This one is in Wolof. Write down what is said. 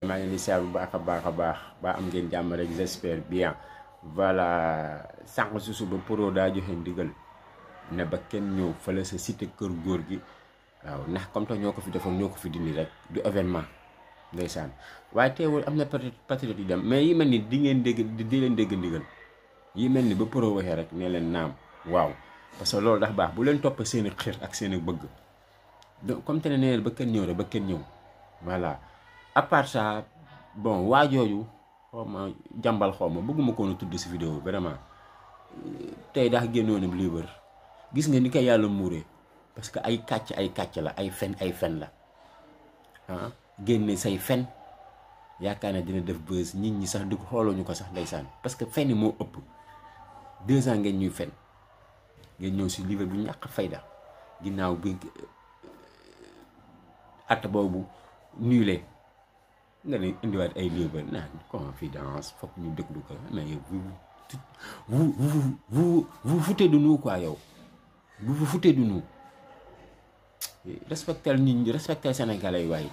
maa ngi leen di siyaar bu baax a baax a baax ba am ngeen jàmm rek j'espère bien voilà sànq si suba Pro daa joxe ndigal ne ba kenn ñëw fële sa cité kër góor gi waaw ndax comme te ñoo ko fi defoon ñoo ko fi dindi rek du événement ndeysaan waaye teewul am na patriote yi dem mais yi mel ni di ngeen dégg di leen dégg ndigal yi mel ni ba Pro waxee rek ne leen naam waaw parce que loolu dafa baax bu leen topp seen i xir ak seen i bëgg donc comme te ne neel ba kenn ñëw rek ba kenn ñëw voilà à part ça bon waa jooju xaw ma jàmbal xaw ma bëgguma koon a tudd si vidéo vraiment tey daa génnoon ab livre gis nga ni ko yàlla muuree parce que ay kàcc la ay fen la ah génne say fen yaakaar ne dina def buzz nit ñi sax di ko xoolooñu ko sax ndeysaan parce que fen yi moo ëpp 2 ans ngeen ñuy fen ngeen ñëw si livre bu ñàkk fayda ginnaaw bi at boobu nuyulee nga ne indiwaat ay livre naan confidence foog ñu déglu ko mais vous foutez de nous quoi yow vous foutez de nous respectel nit ñi respectel sénégalais yi waaye